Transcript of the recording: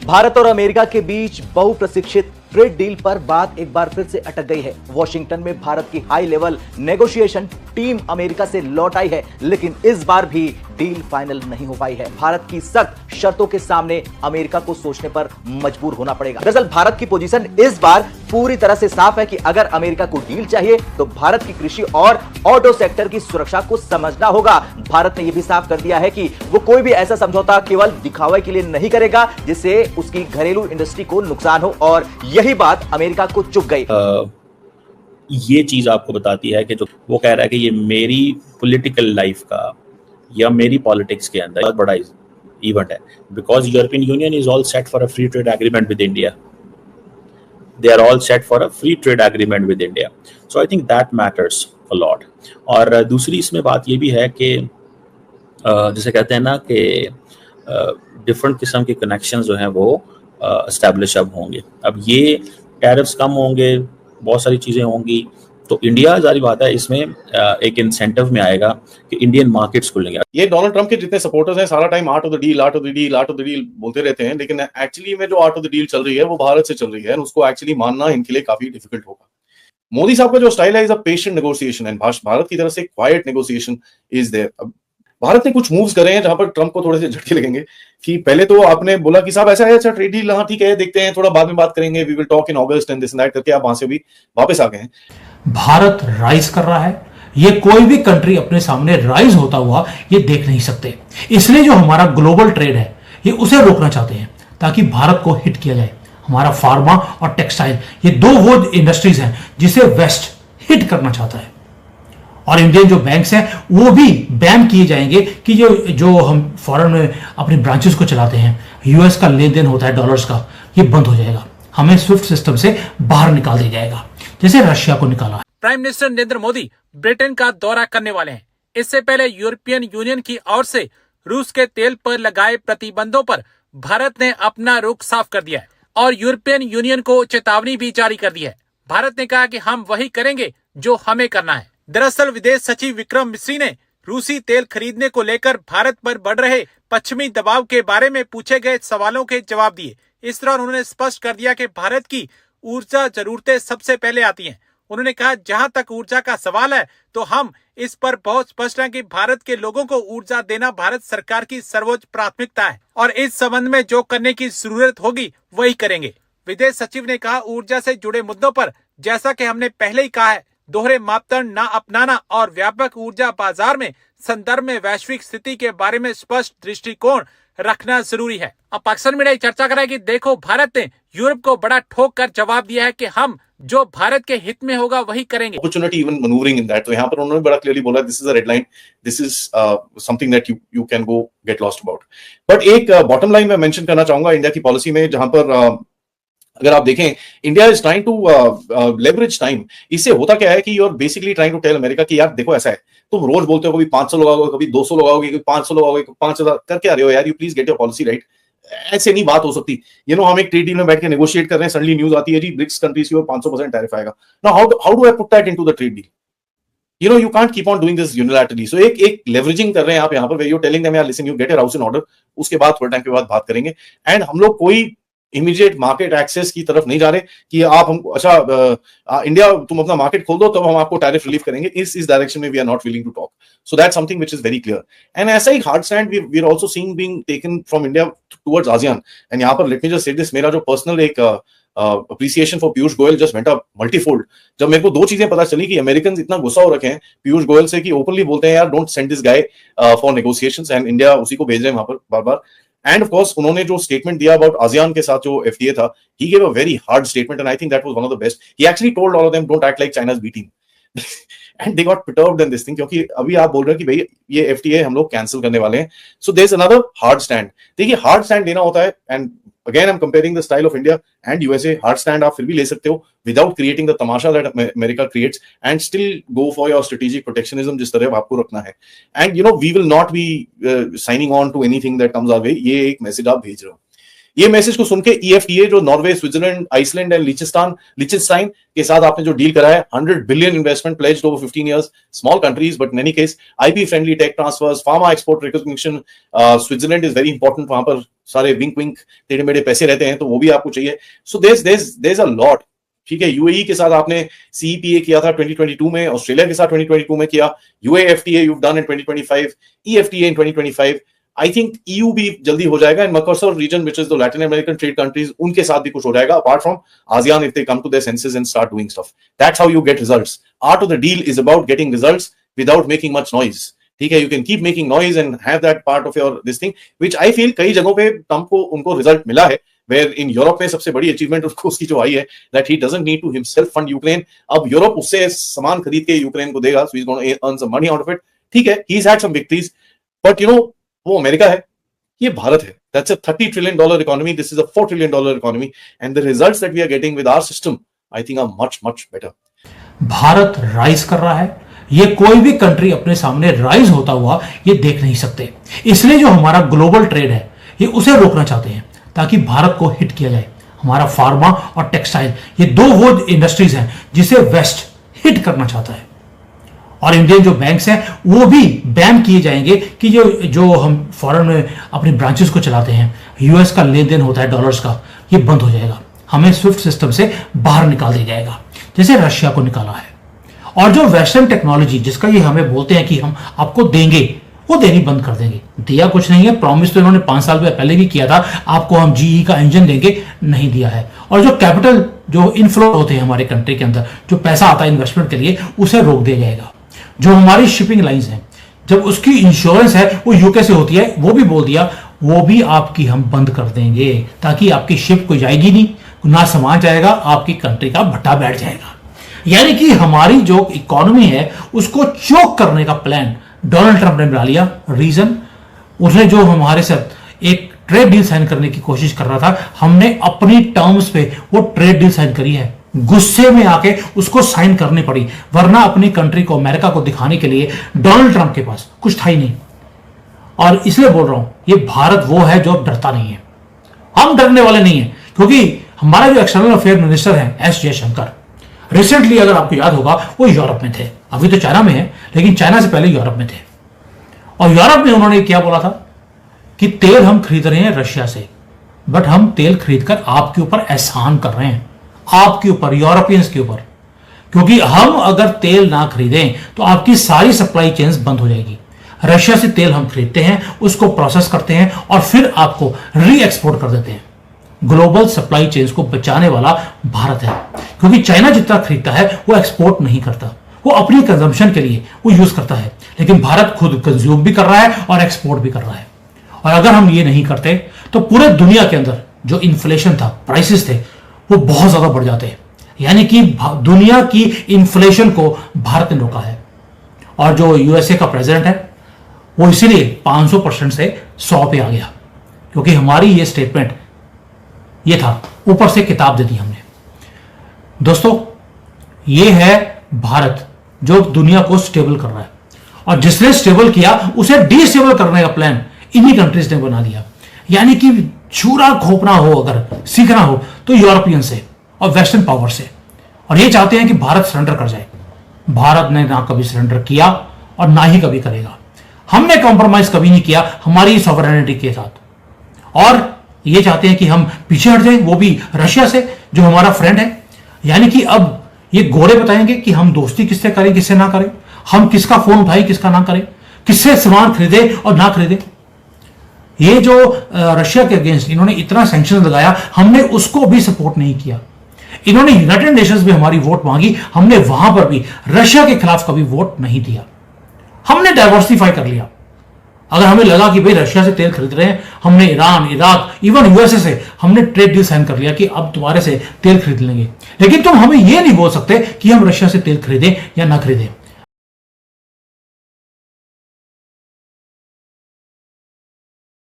भारत और अमेरिका के बीच बहुप्रतीक्षित ट्रेड डील पर बात एक बार फिर से अटक गई है। वॉशिंगटन में भारत की high level negotiation team America से लौट आई है, लेकिन इस बार भी डील फाइनल नहीं हो पाई है। भारत की सख्त शर्तों के सामने अमेरिका को सोचने पर मजबूर होना पड़ेगा। दरअसल भारत की पोजीशन इस बार पूरी तरह से साफ है कि अगर अमेरिका को डील चाहिए तो भारत की कृषि और ऑटो सेक्टर की सुरक्षा को समझना होगा। भारत ने यह भी साफ कर दिया है कि वो कोई भी ऐसा समझौता केवल दिखावे के लिए नहीं करेगा जिससे उसकी घरेलू इंडस्ट्री को नुकसान हो, और यही बात अमेरिका को चुभ गई। ये चीज आपको बताती है कि जो वो कह रहा है कि ये मेरी पॉलिटिकल लाइफ का या मेरी पॉलिटिक्स के अंदर बहुत बड़ा इवेंट है, because European Union is all set for a free trade agreement with India. They are all set for a free trade agreement with India, so I think that matters a lot. और दूसरी इसमें बात ये भी है कि जैसे कहते हैं ना कि डिफरेंट किस्म के कनेक्शन जो हैं वो एस्टैब्लिश अब होंगे। अब ये टैरिफ्स कम होंगे, बहुत सारी चीज़ें होंगी, तो इंडिया जारी बात है इसमें एक इंसेंटिव में आएगा कि इंडियन मार्केट्स खुलेंगे। ये डोनाल्ड ट्रंप के जितने सपोर्टर्स हैं सारा time art of the deal, art of the deal, art of the deal बोलते रहते हैं, लेकिन एक्चुअली में जो आर्ट ऑफ द डील चल रही है वो भारत से चल रही है, उसको एक्चुअली मानना इनके लिए काफी डिफिकल्ट होगा। मोदी साहब का जो स्टाइल है is a patient negotiation, and Bharat की तरफ से क्वाइट नेगोशिएशन इज देयर। अब भारत ने कुछ मूव्स करे हैं जहां पर ट्रंप को थोड़े से झटके लगेंगे कि पहले तो आपने बोला कि साहब ऐसा है, अच्छा ट्रेड डील, हाँ ठीक है, देखते हैं, थोड़ा बाद में बात करेंगे, we will talk in August and this and that करके आप वहां से भी वापस आ गए हैं। भारत राइज कर रहा है, ये कोई भी कंट्री अपने सामने राइज होता हुआ ये देख नहीं सकते, इसलिए जो हमारा ग्लोबल ट्रेड है ये उसे रोकना चाहते हैं ताकि भारत को हिट किया जाए। हमारा फार्मा और टेक्सटाइल ये दो वो इंडस्ट्रीज हैं जिसे वेस्ट हिट करना चाहता है, और इंडियन जो बैंक्स हैं वो भी बैन किए जाएंगे कि जो हम फॉरेन में अपनी ब्रांचेस को चलाते हैं, यूएस का लेन देन होता है डॉलर्स का, ये बंद हो जाएगा, हमें स्विफ्ट सिस्टम से बाहर निकाल दिया जाएगा जैसे रशिया को निकाला। Prime minister Narendra Modi Britain का दौरा करने वाले हैं। इससे पहले यूरोपियन यूनियन की ओर से रूस के तेल पर लगाए प्रतिबंधों पर भारत ने अपना रुख साफ कर दिया है और यूरोपियन यूनियन को चेतावनी भी जारी कर दी है। भारत ने कहा कि हम वही करेंगे जो हमें करना है। दरअसल विदेश सचिव विक्रम मिस्री ने रूसी तेल खरीदने को लेकर भारत पर बढ़ रहे पश्चिमी दबाव के बारे में पूछे गए सवालों के जवाब दिए। इस दौरान उन्होंने स्पष्ट कर दिया कि भारत की ऊर्जा जरूरतें सबसे पहले आती हैं। उन्होंने कहा, जहां तक ऊर्जा का सवाल है तो हम इस पर बहुत स्पष्ट हैं कि भारत के लोगों को ऊर्जा देना भारत सरकार की सर्वोच्च प्राथमिकता है और इस संबंध में जो करने की जरूरत होगी वही करेंगे। विदेश सचिव ने कहा, ऊर्जा से जुड़े मुद्दों पर जैसा कि हमने पहले ही कहा है, दोहरे मापदंड न अपनाना और व्यापक ऊर्जा बाजार में संदर्भ में वैश्विक स्थिति के बारे में स्पष्ट दृष्टिकोण रखना जरूरी है। अब पाकिस्तान मीडिया चर्चा कर रहा है कि देखो, भारत ने यूरोप को बड़ा ठोक कर जवाब दिया है कि हम जो भारत के हित में होगा वही करेंगे। Opportunity even manoeuvring in that, तो यहाँ पर उन्होंने बड़ा क्लियरली बोला, this is a red line, this is something that you can go get lost about. But एक बॉटम लाइन मैं मेंशन करना चाहूंगा इंडिया की पॉलिसी में, जहां पर अगर आप देखें, India is trying to leverage time. इससे होता क्या है कि you are basically trying to tell America कि यार देखो ऐसा है, तुम रोज बोलते हो कभी 500 लोग आओगे, कभी 200 लोग आओगे, कभी 500 लोग आओगे, 5000 करके आ रहे हो यार, you please get your policy right. ऐसे नहीं बात हो सकती। हम एक ट्रेड डील में बैठ के नेगोशिएट कर रहे हैं, सडनली न्यूज आती है जी ब्रिक्स कंट्रीज की ओर 500% टैरिफ आएगा। Now how do I put that into the trade deal? You can't keep on doing this unilaterally. So एक लेवरेजिंग कर रहे हैं आप यहाँ पर, यू टेलिंग देम यार listen, you get your house in order, उसके बाद थोड़े टाइम के बाद बात करेंगे। एंड हम लोग कोई इमीडिएट मार्केट एक्सेस की तरफ नहीं जा रहे कि आप हम अच्छा इंडिया तुम अपना मार्केट खोल दो तब हम आपको टैरिफ रिलीफ करेंगे। इस डायरेक्शन में we are not willing to talk. So that's something which is very clear. And ऐसा ही hard stand we are also seeing being taken from India towards ASEAN. And यहाँ पर let me just say this, मेरा जो personal एक appreciation for Piyush Goyal just went up multifold जब मेरे को दो चीजें पता चली कि अमेरिकन इतना गुस्सा हो रखे हैं पीयूष गोयल से कि ओपनली बोलते हैं यार don't send this guy for negotiations, and India उसी को भेज रहे हैं वहां पर बार बार। एंड ऑफ कोर्स उन्होंने जो स्टेटमेंट दिया अबाउट आसियान के साथ जो एफटीए था, he gave a very hard statement and I think that was one of the best. He actually told all of them don't act like China's B team and they got perturbed in this thing, क्योंकि अभी आप बोल रहे हैं कि भाई ये FTA हम लोग कैंसिल करने वाले हैं। So there is another hard stand. देखिए हार्ड स्टैंड लेना होता है, and again I am comparing the style of India and USA. Hard stand आप फिर भी ले सकते हो विदाउट क्रिएटिंग द तमाशा that America creates, and still go for your strategic protectionism जिस तरह आपको रखना है। And we will not be signing on to anything that comes our way. ये एक मैसेज आप भेज रहे हो। ये मैसेज को सुन के EFTA जो नॉर्वे, स्विट्जरलैंड, आइसलैंड एंड लिechtenstein के साथ आपने जो डील करा है, 100 billion investment pledged over 15 years, small countries but in any case IP friendly tech transfers, pharma export recognition, Switzerland is very important, वहां पर सारे विंक विंक टेढ़े मेढ़े पैसे रहते हैं, तो वो भी आपको चाहिए। So there a lot. ठीक है, UAE के साथ आपने CEPA किया था 2022 में, ऑस्ट्रेलिया के साथ 2022 में किया, UAFTA you've done in 2025, EFTA in 2025। I think EU भी जल्दी हो जाएगा, and Mercosur region which is the Latin American trade countries, उनके साथ भी कुछ हो जाएगा, apart from ASEAN if they come to their senses and start doing stuff. That's how you get results. Art of the deal is about getting results without making much noise. ठीक है, you can keep making noise and have that part of your this thing, which I feel कई जगहों पे Trump को उनको result मिला है, where in Europe में सबसे बड़ी अचीवमेंट उसको उसकी जो आई है, that he doesn't need to himself fund Ukraine. अब यूरोप उससे सामान खरीद के यूक्रेन को देगा, so he's going to earn some money out of it. ठीक है, he's had some victories, but you know वो अमेरिका है, ये भारत है। That's a $30 trillion economy. This is a $4 trillion economy, and the results that we are getting with our system, I think, are much better. Bharat rise कर रहा है, ये कोई भी कंट्री अपने सामने राइज होता हुआ ये देख नहीं सकते। इसलिए जो हमारा ग्लोबल ट्रेड है ये उसे रोकना चाहते हैं ताकि भारत को हिट किया जाए। हमारा फार्मा और टेक्सटाइल, ये दो वो इंडस्ट्रीज हैं जिसे वेस्ट हिट करना चाहता है, और इंडियन जो बैंक्स हैं वो भी बैन किए जाएंगे कि जो हम फॉरेन में अपनी ब्रांचेस को चलाते हैं, US का लेन देन होता है डॉलर्स का, ये बंद हो जाएगा। हमें स्विफ्ट सिस्टम से बाहर निकाल दिया जाएगा, जैसे रशिया को निकाला है। और जो वेस्टर्न टेक्नोलॉजी जिसका ये हमें बोलते हैं कि हम आपको देंगे, वो देनी बंद कर देंगे। दिया कुछ नहीं है, प्रॉमिस तो इन्होंने 5 साल पहले भी किया था, आपको हम GE का इंजन देंगे, नहीं दिया है। और जो कैपिटल जो इनफ्लो होते हैं हमारे कंट्री के अंदर, जो पैसा आता है इन्वेस्टमेंट के लिए, उसे रोक दिया जाएगा। जो हमारी शिपिंग लाइंस हैं, जब उसकी इंश्योरेंस है वो UK से होती है, वो भी बोल दिया, वो भी आपकी हम बंद कर देंगे, ताकि आपकी शिप कोई जाएगी नहीं, ना सामान जाएगा, आपकी कंट्री का भट्टा बैठ जाएगा। यानी कि हमारी जो इकोनॉमी है उसको चोक करने का प्लान डोनाल्ड ट्रंप ने बना लिया। रीजन, उसने जो हमारे साथ एक ट्रेड डील साइन करने की कोशिश कर रहा था, हमने अपनी टर्म्स पे वो ट्रेड डील साइन करी है, गुस्से में आके उसको साइन करनी पड़ी, वरना अपनी कंट्री को, अमेरिका को दिखाने के लिए डोनाल्ड ट्रंप के पास कुछ था ही नहीं। और इसलिए बोल रहा हूं, ये भारत वो है जो डरता नहीं है, हम डरने वाले नहीं है, क्योंकि हमारा जो एक्सटर्नल अफेयर मिनिस्टर है S जयशंकर, रिसेंटली अगर आपको याद होगा वो यूरोप में थे, अभी तो चाइना में है, लेकिन चाइना से पहले यूरोप में थे। और यूरोप में उन्होंने क्या बोला था कि तेल हम खरीद रहे हैं रशिया से, बट हम तेल खरीदकर आपके ऊपर एहसान कर रहे हैं, आपके ऊपर, यूरोपियंस के ऊपर, क्योंकि हम अगर तेल ना खरीदें तो आपकी सारी सप्लाई चेन्स बंद हो जाएगी। रशिया से तेल हम खरीदते हैं, उसको प्रोसेस करते हैं और फिर आपको री एक्सपोर्ट कर देते हैं। ग्लोबल सप्लाई चेन्स को बचाने वाला भारत है, क्योंकि चाइना जितना खरीदता है वो एक्सपोर्ट नहीं करता, वो अपनी कंजम्पशन के लिए वो यूज करता है, लेकिन भारत खुद कंज्यूम भी कर रहा है और एक्सपोर्ट भी कर रहा है। और अगर हम ये नहीं करते तो पूरे दुनिया के अंदर जो इन्फ्लेशन था, प्राइसेस थे, वो बहुत ज्यादा बढ़ जाते हैं। यानी कि दुनिया की इन्फ्लेशन को भारत ने रोका है। और जो USA का प्रेसिडेंट है वो इसीलिए 500% से 100 पे आ गया, क्योंकि हमारी ये स्टेटमेंट ये था, ऊपर से किताब दे दी हमने। दोस्तों, ये है भारत जो दुनिया को स्टेबल कर रहा है, और जिसने स्टेबल किया उसे डिस्टेबल करने का प्लान इन्हीं कंट्रीज ने बना लिया। यानी कि चूरा खोपना हो, अगर सीखना हो तो यूरोपियन से और वेस्टर्न पावर से, और ये चाहते हैं कि भारत सरेंडर कर जाए। भारत ने ना कभी सरेंडर किया और ना ही कभी करेगा। हमने कॉम्प्रोमाइज कभी नहीं किया हमारी सॉवरेनिटी के साथ, और ये चाहते हैं कि हम पीछे हट जाएं, वो भी रशिया से जो हमारा फ्रेंड है। यानी कि अब ये गोरे बताएंगे कि हम दोस्ती किससे करें, किससे ना करें, हम किसका फोन उठाएं, किसका ना करें, किससे सामान खरीदे और ना खरीदे। ये जो रशिया के अगेंस्ट इन्होंने इतना सैंक्शन लगाया, हमने उसको भी सपोर्ट नहीं किया। इन्होंने यूनाइटेड नेशंस में हमारी वोट मांगी, हमने वहां पर भी रशिया के खिलाफ कभी वोट नहीं दिया। हमने डाइवर्सिफाई कर लिया। अगर हमें लगा कि भाई रशिया से तेल खरीद रहे हैं, हमने ईरान, इराक, इवन USA से हमने ट्रेड डील साइन कर लिया कि अब तुम्हारे से तेल खरीद लेंगे। लेकिन तुम हमें यह नहीं बोल सकते कि हम रशिया से तेल खरीदें या ना खरीदें।